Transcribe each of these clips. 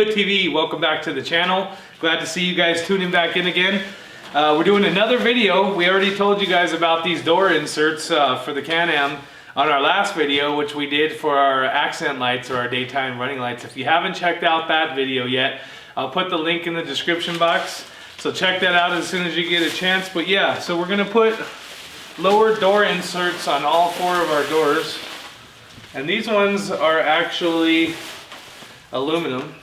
It TV, welcome back to the channel. Glad to see you guys tuning back in again. We're doing another video. We already told you guys about these door inserts for the Can-Am on our last video, which we did for our accent lights or our daytime running lights. If you haven't checked out that video yet, I'll put the link in the description box. So check that out as soon as you get a chance. But yeah, so we're gonna put lower door inserts on all four of our doors. And these ones are actually aluminum.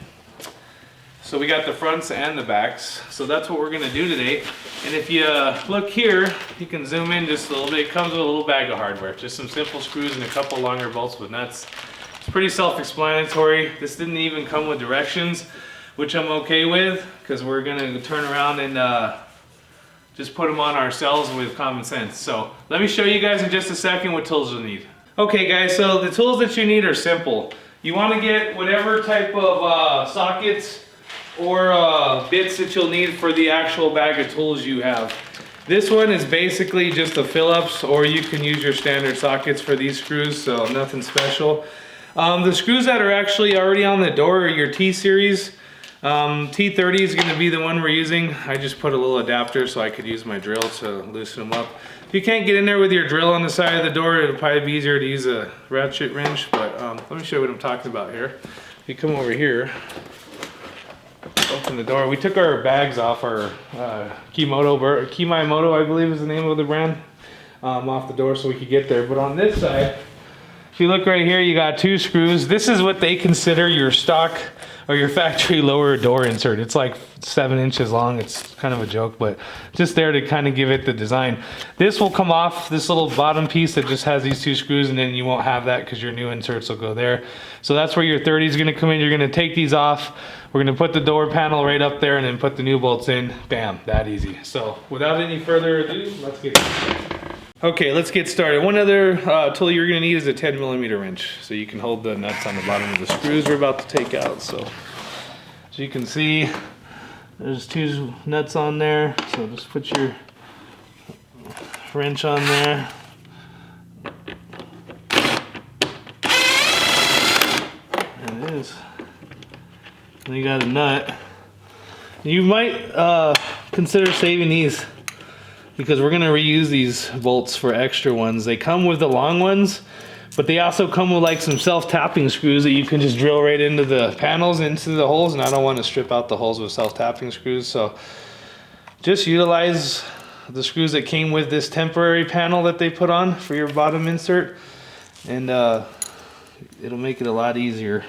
So we got the fronts and the backs. So that's what we're gonna do today. And if you look here, you can zoom in just a little bit. It comes with a little bag of hardware. Just some simple screws and a couple longer bolts with nuts. It's pretty self-explanatory. This didn't even come with directions, which I'm okay with, because we're gonna turn around and just put them on ourselves with common sense. So let me show you guys in just a second what tools you'll need. Okay guys, so the tools that you need are simple. You want to get whatever type of sockets or bits that you'll need for the actual bag of tools you have. This one is basically just the Phillips, or you can use your standard sockets for these screws, so nothing special. The screws that are actually already on the door are your T-Series. T30 is going to be the one we're using. I just put a little adapter so I could use my drill to loosen them up. If you can't get in there with your drill on the side of the door, it'll probably be easier to use a ratchet wrench, but let me show you what I'm talking about here. If you come over here, open the door. We took our bags off our Kimimoto, I believe is the name of the brand, off the door so we could get there. But on this side, if you look right here, you got two screws. This is what they consider your stock or your factory lower door insert. It's like 7 inches long. It's kind of a joke, but just there to kind of give it the design. This will come off, this little bottom piece that just has these two screws, and then you won't have that because your new inserts will go there. So that's where your 30 is going to come in. You're going to take these off. We're going to put the door panel right up there and then put the new bolts in. Bam, that easy. So without any further ado, let's get started. Okay, let's get started. One other tool you're going to need is a 10mm wrench, so you can hold the nuts on the bottom of the screws we're about to take out. So as you can see, there's two nuts on there, so just put your wrench on there. There it is. And you got a nut. You might consider saving these, because we're going to reuse these bolts for extra ones. They come with the long ones, but they also come with like some self-tapping screws that you can just drill right into the panels, into the holes, and I don't want to strip out the holes with self-tapping screws, so just utilize the screws that came with this temporary panel that they put on for your bottom insert, and it'll make it a lot easier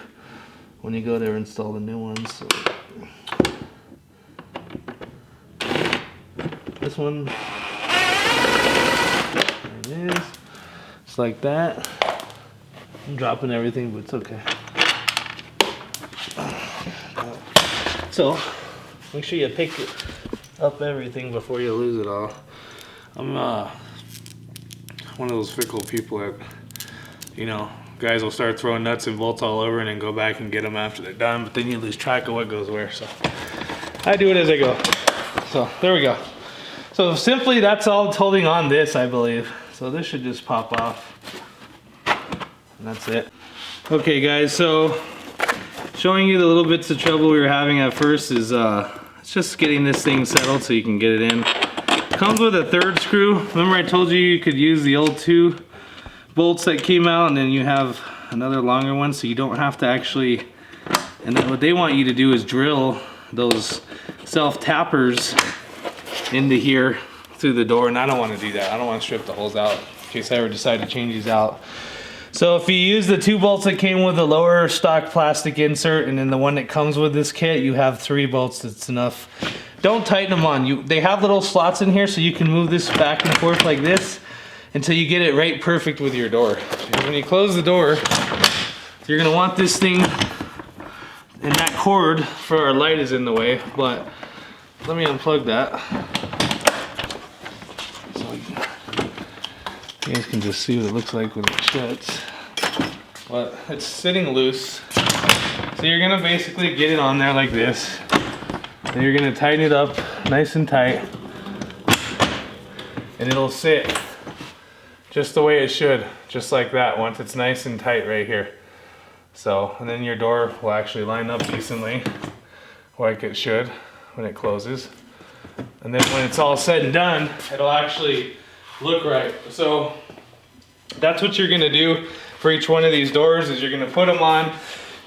when you go there and install the new ones. So this one, there it is, just like that. I'm dropping everything, but it's okay. So make sure you pick up everything before you lose it all. I'm one of those fickle people that, you know, guys will start throwing nuts and bolts all over and then go back and get them after they're done, but then you lose track of what goes where. So I do it as I go. So there we go. So simply, that's all it's holding on this, I believe. So this should just pop off. And that's it. Okay guys, so showing you the little bits of trouble we were having at first is it's just getting this thing settled so you can get it in. It comes with a third screw. Remember I told you could use the old 2 bolts that came out, and then you have another longer one, so you don't have to actually, and then what they want you to do is drill those self-tappers into here through the door, and I don't want to do that. I don't want to strip the holes out in case I ever decide to change these out. So if you use the 2 bolts that came with the lower stock plastic insert, and then the one that comes with this kit, you have 3 bolts. That's enough. Don't tighten them on. They have little slots in here, so you can move this back and forth like this until you get it right perfect with your door. And when you close the door, you're going to want this thing, and that cord for our light is in the way, but let me unplug that. So you guys can just see what it looks like when it shuts. But it's sitting loose. So you're gonna basically get it on there like this. And you're gonna tighten it up nice and tight. And it'll sit just the way it should, just like that, once it's nice and tight right here. So, and then your door will actually line up decently like it should when it closes. And then when it's all said and done, it'll actually look right. So that's what you're gonna do for each one of these doors, is you're gonna put them on,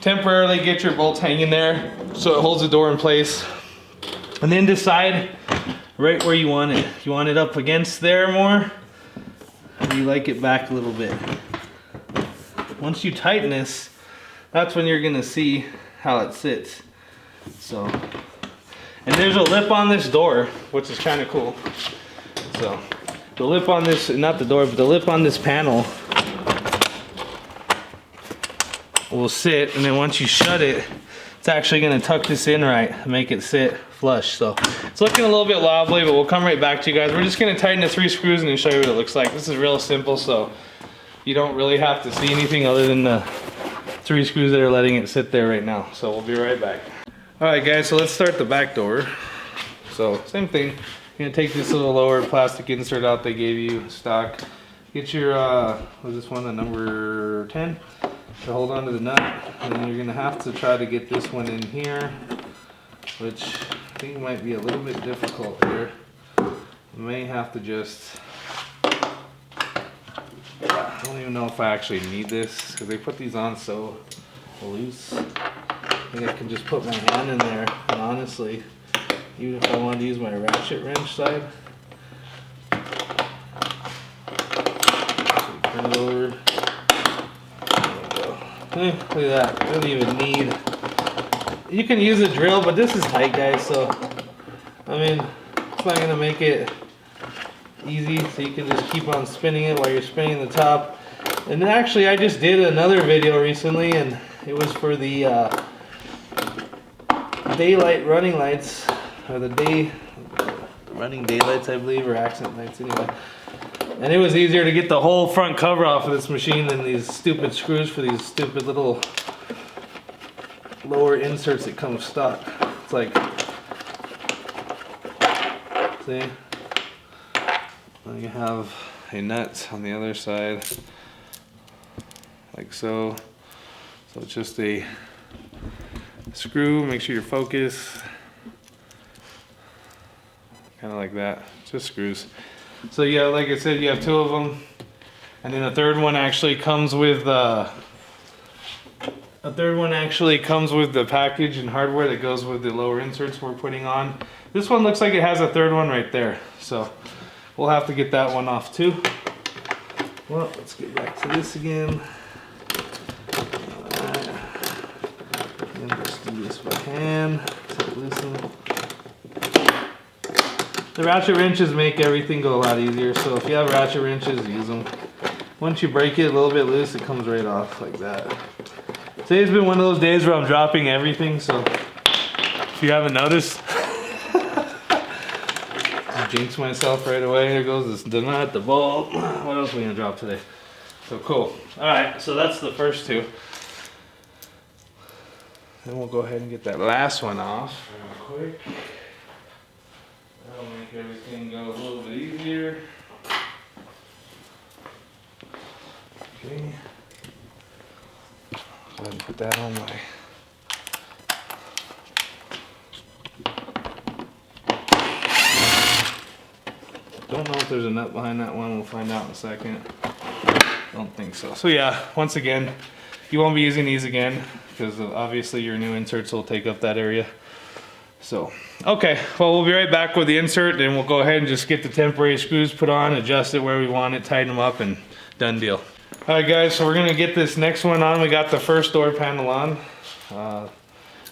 temporarily get your bolts hanging there so it holds the door in place. And then decide right where you want it. You want it up against there more, or do you like it back a little bit? Once you tighten this, that's when you're gonna see how it sits. So, and there's a lip on this door, which is kind of cool. So, the lip on this, not the door, but the lip on this panel will sit, and then once you shut it, it's actually gonna tuck this in right and make it sit flush. So, it's looking a little bit wobbly, but we'll come right back to you guys. We're just gonna tighten the 3 screws and then show you what it looks like. This is real simple, so you don't really have to see anything other than the 3 screws that are letting it sit there right now. So we'll be right back. All right guys, so let's start the back door. So same thing, you're gonna take this little lower plastic insert out they gave you stock. Get your, was this one the number 10? To hold onto the nut. And then you're gonna have to try to get this one in here, which I think might be a little bit difficult here. You may have to just, I don't even know if I actually need this because they put these on so loose. I think I can just put my hand in there, and honestly, even if I wanted to use my ratchet wrench side, turn it over. There we go. Look at that. I don't even need. You can use a drill, but this is tight, guys. So, I mean, it's not gonna make it easy, so you can just keep on spinning it while you're spinning the top. And actually I just did another video recently, and it was for the daylight running lights, or the day running daylights I believe, or accent lights anyway. And it was easier to get the whole front cover off of this machine than these stupid screws for these stupid little lower inserts that come stock. It's like, see? Then you have a nut on the other side, like so. So it's just a screw, make sure you're focused. Kind of like that, just screws. So yeah, like I said, you have 2 of them. And then a third one actually comes with the package and hardware that goes with the lower inserts we're putting on. This one looks like it has a third one right there. So we'll have to get that one off too. Well, let's get back to this again. Alright. And just do this by hand. So loosen. The ratchet wrenches make everything go a lot easier. So if you have ratchet wrenches, use them. Once you break it a little bit loose, it comes right off like that. Today's been one of those days where I'm dropping everything, so if you haven't noticed, jinx myself right away. There goes the nut, the bolt. What else are we gonna drop today? So cool. All right, so that's the first 2. Then we'll go ahead and get that last one off real quick. That'll make everything go a little bit easier. Okay. Go ahead and put that on my. Don't know if there's a nut behind that one. We'll find out in a second. Don't think so. So yeah, once again, you won't be using these again because obviously your new inserts will take up that area. So, okay, well, we'll be right back with the insert, and we'll go ahead and just get the temporary screws put on, adjust it where we want it, tighten them up, and done deal. All right, guys, so we're gonna get this next one on. We got the first door panel on.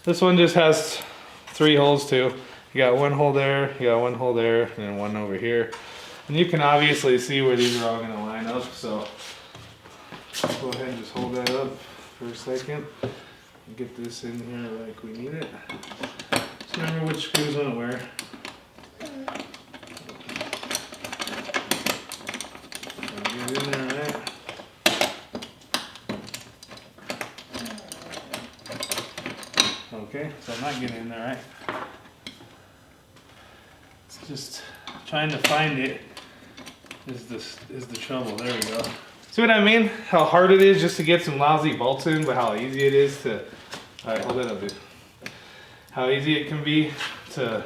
This one just has 3 holes too. You got 1 hole there, you got 1 hole there, and then 1 over here. And you can obviously see where these are all gonna line up, so go ahead and just hold that up for a second. And get this in here like we need it. Just remember which screws on where. Get in there, right? Okay, so I'm not getting in there, right? It's just trying to find it is the trouble. There we go. See what I mean? How hard it is just to get some lousy bolts in, but how easy it is to, all right, hold that up, dude. How easy it can be to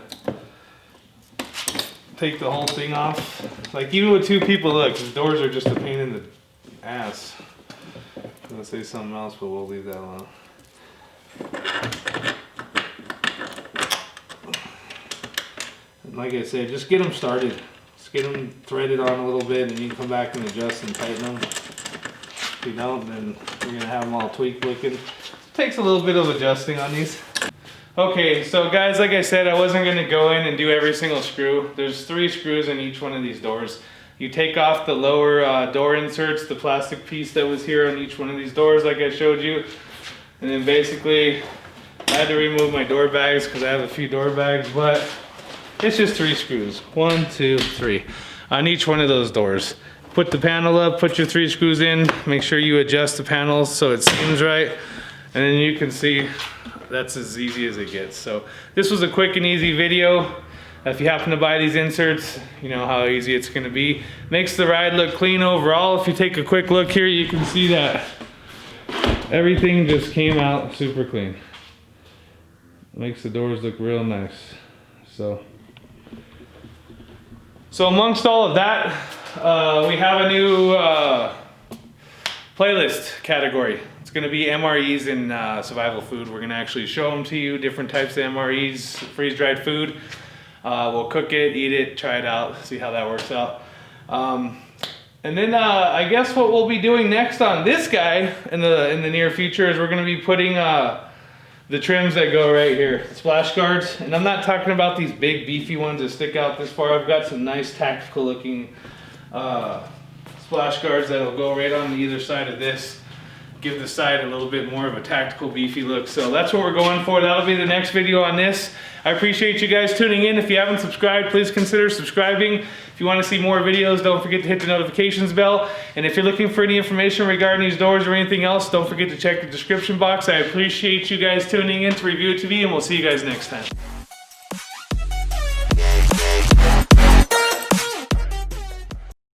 take the whole thing off. Like even with 2 people, look, the doors are just a pain in the ass. I'm gonna say something else, but we'll leave that alone. And like I said, just get them started. Just get them threaded on a little bit, and you can come back and adjust and tighten them. If you don't, then you're gonna have them all tweaked looking. It takes a little bit of adjusting on these. Okay, so guys, like I said, I wasn't gonna go in and do every single screw. There's 3 screws in each one of these doors. You take off the lower door inserts, the plastic piece that was here on each one of these doors like I showed you. And then basically, I had to remove my door bags because I have a few door bags, but it's just 3 screws. 1, 2, 3 on each one of those doors. Put the panel up, put your 3 screws in, make sure you adjust the panels so it seams right, and then you can see that's as easy as it gets. So this was a quick and easy video. If you happen to buy these inserts, you know how easy it's gonna be. Makes the ride look clean overall. If you take a quick look here, you can see that everything just came out super clean. Makes the doors look real nice. So amongst all of that, we have a new playlist category. It's gonna be MREs in survival food. We're gonna actually show them to you, different types of MREs, freeze-dried food. We'll cook it, eat it, try it out, see how that works out. And then I guess what we'll be doing next on this guy in the near future is we're gonna be putting the trims that go right here, splash guards. And I'm not talking about these big beefy ones that stick out this far. I've got some nice tactical looking splash guards that'll go right on either side of this. Give the side a little bit more of a tactical beefy look. So that's what we're going for. That'll be the next video on this. I appreciate you guys tuning in. If you haven't subscribed, please consider subscribing. If you want to see more videos, don't forget to hit the notifications bell. And if you're looking for any information regarding these doors or anything else, don't forget to check the description box. I appreciate you guys tuning in to Review It TV, and we'll see you guys next time.